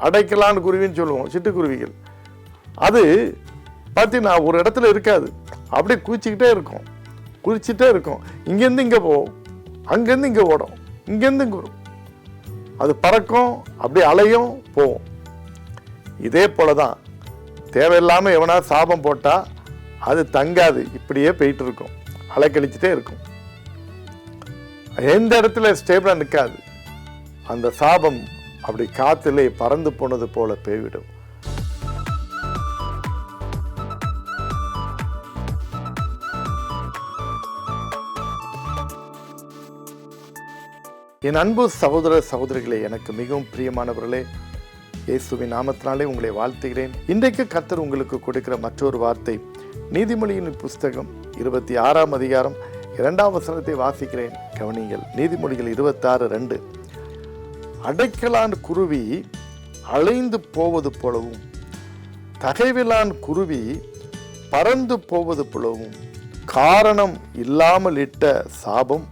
அடைக்கலான் குருவின்னு சொல்லுவோம், சிட்டுக்குருவிகள். அது பார்த்தீங்கன்னா ஒரு இடத்துல இருக்காது, அப்படியே குதிச்சுக்கிட்டே இருக்கும், குதிச்சுட்டே இருக்கும். இங்கேருந்து இங்கே போகும், அங்கேருந்து இங்கே ஓடும், இங்கேருந்து இங்கே வரும். அது பறக்கும், அப்படியே அலையும், போகும். இதே போல தான் தேவையில்லாமல் எவனா சாபம் போட்டால் அது தங்காது, இப்படியே போயிட்டு இருக்கும், அலைக்கழிச்சிட்டே இருக்கும். எந்த இடத்துல ஸ்டேபிளாக நிற்காது. அந்த சாபம் அப்படி காத்திலே பறந்து போனது போல போய்விடும். என் அன்பு சகோதர சகோதரிகளே, எனக்கு மிகவும் பிரியமானவர்களே, இயேசுவின் நாமத்தினாலே உங்களை வாழ்த்துகிறேன். இன்றைக்கு கர்த்தர் உங்களுக்கு கொடுக்கிற மற்றொரு வார்த்தை நீதிமொழியின் புஸ்தகம் 26ஆம் அதிகாரம் 2ஆம் வசனத்தை வாசிக்கிறேன், கவனிங்கள். நீதிமொழிகள் 26:2. அடைக்கலான் குருவி அலைந்து போவது போலவும் தகைவிலான் குருவி பறந்து போவது போலவும் காரணம் இல்லாமல் இட்ட சாபம்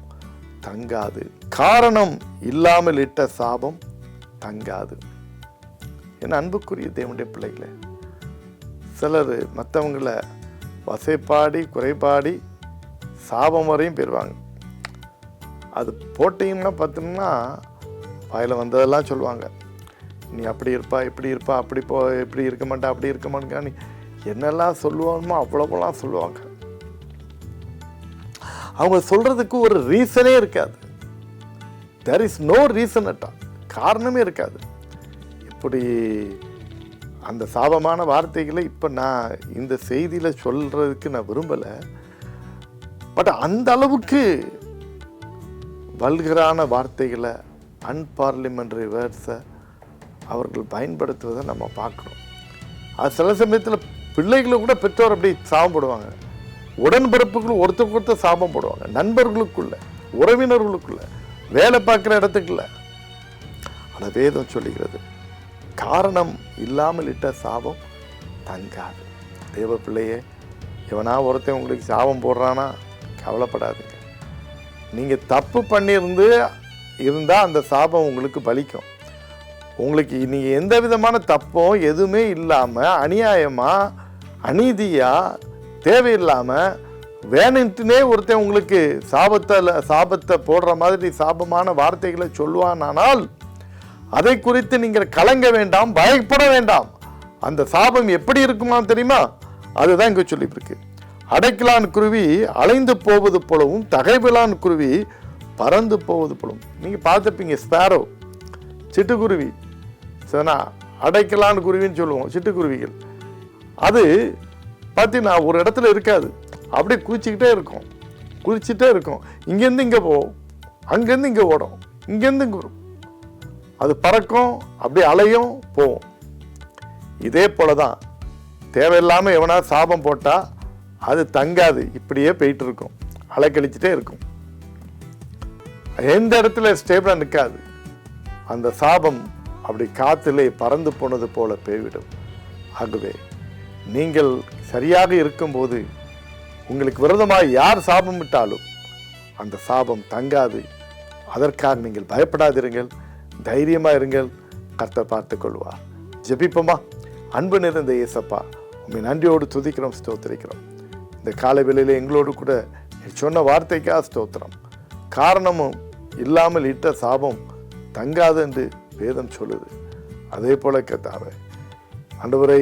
தங்காது. காரணம் இல்லாமல் இட்ட சாபம் தங்காது. என் அன்புக்குரிய தேவனுடைய பிள்ளைகளே, சிலர் மற்றவங்களை வசைப்பாடி குறைபாடி சாபம் வரையும் பெறுவாங்க. அது போட்டிங்கன்னா பார்த்தோம்னா வாயில் வந்ததெல்லாம் சொல்லுவாங்க. நீ அப்படி இருப்பா, இப்படி இருப்பா, அப்படி இப்படி இருக்க மாட்டா, அப்படி இருக்க மாட்டேங்க, நீ என்னெல்லாம் சொல்லுவாங்கமோ அவ்வளோவெல்லாம் சொல்லுவாங்க. அவங்க சொல்றதுக்கு ஒரு ரீசனே இருக்காது. தேர் இஸ் நோ ரீசன் அட்டா, காரணமே இருக்காது. இப்படி அந்த சாபமான வார்த்தைகளை இப்போ நான் இந்த செய்தியில் சொல்றதுக்கு நான் விரும்பலை. பட் அந்த அளவுக்கு வல்கரான வார்த்தைகளை, அன்பார்லிமெண்ட்ரி வேர்ட்ஸை அவர்கள் பயன்படுத்துவதை நம்ம பார்க்குறோம். அது சில சமயத்தில் பிள்ளைகளை கூட பெற்றோர் அப்படி சாபம் போடுவாங்க. உடன்பிறப்புகள் ஒருத்தருக்கு ஒருத்தர் சாபம் போடுவாங்க, நண்பர்களுக்குள்ள, உறவினர்களுக்குள்ள, வேலை பார்க்குற இடத்துக்குள்ள. ஆனால் வேதம் சொல்லுகிறது காரணம் இல்லாமல் இட்ட சாபம் தங்காது. தேவ பிள்ளையே, எவனா ஒருத்தன் உங்களுக்கு சாபம் போடுறானா கவலைப்படாதுங்க. நீங்கள் தப்பு இருந்தால் அந்த சாபம் உங்களுக்கு பலிக்கும். உங்களுக்கு நீங்கள் எந்த விதமான தப்பும் எதுவுமே இல்லாமல் அநியாயமாக அநீதியாக தேவையில்லாமல் வேணுன்ட்டுனே ஒருத்தன் உங்களுக்கு சாபத்தை போடுற மாதிரி சாபமான வார்த்தைகளை சொல்லுவானால் அதை குறித்து நீங்கள் கலங்க வேண்டாம், பயப்பட வேண்டாம். அந்த சாபம் எப்படி இருக்குமா தெரியுமா? அதுதான் இங்கே சொல்லியிருக்கு. அடைக்கலான் குருவி அலைந்து போவது போலவும் தகைவிலான் குருவி பறந்து போவது போலவும். நீங்கள் பார்த்துப்பீங்க, ஸ்பேரோ, சிட்டுக்குருவி. சரிண்ணா, அடைக்கலான் குருவின்னு சொல்லுவோம், சிட்டுக்குருவிகள். அது பார்த்தீங்கன்னா ஒரு இடத்துல இருக்காது, அப்படியே குதிச்சுக்கிட்டே இருக்கும், குதிச்சுட்டே இருக்கும். இங்கேருந்து இங்கே போகும், அங்கேருந்து இங்கே ஓடும், இங்கேருந்து இங்கே வரும். அது பறக்கும், அப்படியே அலையும், போகும். இதே போல தான் தேவையில்லாமல் எவனா சாபம் போட்டால் அது தங்காது, இப்படியே போயிட்டு இருக்கும், அலைக்கழிச்சிட்டே இருக்கும். எந்த இடத்துல ஸ்டேபிளாக நிற்காது. அந்த சாபம் அப்படி காத்திலே பறந்து போனது போல போய்விடும். ஆகவே நீங்கள் சரியாக இருக்கும்போது உங்களுக்கு விரோதமாக யார் சாபம் விட்டாலும் அந்த சாபம் தங்காது. அதற்காக நீங்கள் பயப்படாதிருங்கள், தைரியமாக இருங்கள். கர்த்தர் பார்த்து கொள்வார். ஜெபிப்போமா? அன்பு நிறைந்த இயேசப்பா, உண்மை நன்றியோடு துதிக்கிறோம், ஸ்தோத்திரிக்கிறோம். இந்த காலை வேளையில் எங்களோடு கூட சொன்ன வார்த்தைக்காக ஸ்தோத்திரம். காரணமும் இல்லாமல் இட்ட சாபம் தங்காது என்று வேதம் சொல்லுது. அதே போல கர்த்தாவே, ஆண்டவரை,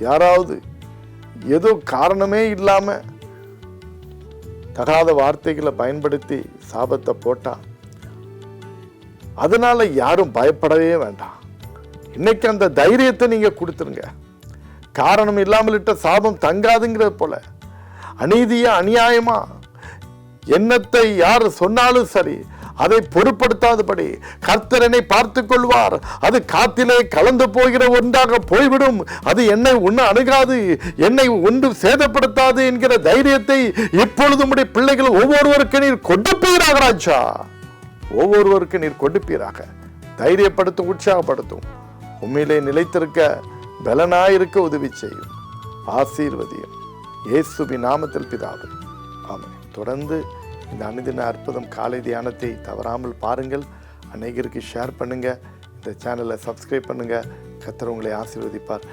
யாராவது ஏதோ காரணமே இல்லாமல் தகாத வார்த்தைகளை பயன்படுத்தி சாபத்தை போட்டா அதனால யாரும் பயப்படவே வேண்டாம். இன்னைக்கு அந்த தைரியத்தை நீங்க கொடுத்துருங்க. காரணம் இல்லாமல் இட்ட சாபம் தங்காதுங்கிறது போல அநீதியா அநியாயமா என்னத்தை யார் சொன்னாலும் சரி அதை பொருட்படுத்தாதபடி கர்த்தரனை பார்த்து கொள்வார். அது காத்திலே கலந்து போகிற ஒன்றாக போய்விடும். அது என்னை ஒன்று அணுகாது, என்னை ஒன்று சேதப்படுத்தாது என்கிற தைரியத்தை இப்பொழுது உடைய பிள்ளைகள் ஒவ்வொருவருக்கு நீர் கொடுப்பீராக ராஜா. ஒவ்வொருவருக்கு நீர் கொடுப்பீராக. தைரியப்படுத்தும், உற்சாகப்படுத்தும். உண்மையிலே நிலைத்திருக்க, பலனாயிருக்க உதவி செய்யும். ஆசீர்வதியும். இயேசுவின் நாமத்தில் பிதாவே, ஆமென். தொடர்ந்து இந்த அனுதின அற்புதம் காலை தியானத்தை தவறாமல் பாருங்கள். அநேகருக்கு ஷேர் பண்ணுங்கள். இந்த சேனலை சப்ஸ்கிரைப் பண்ணுங்கள். கர்த்தர் உங்களை ஆசீர்வதிப்பார்.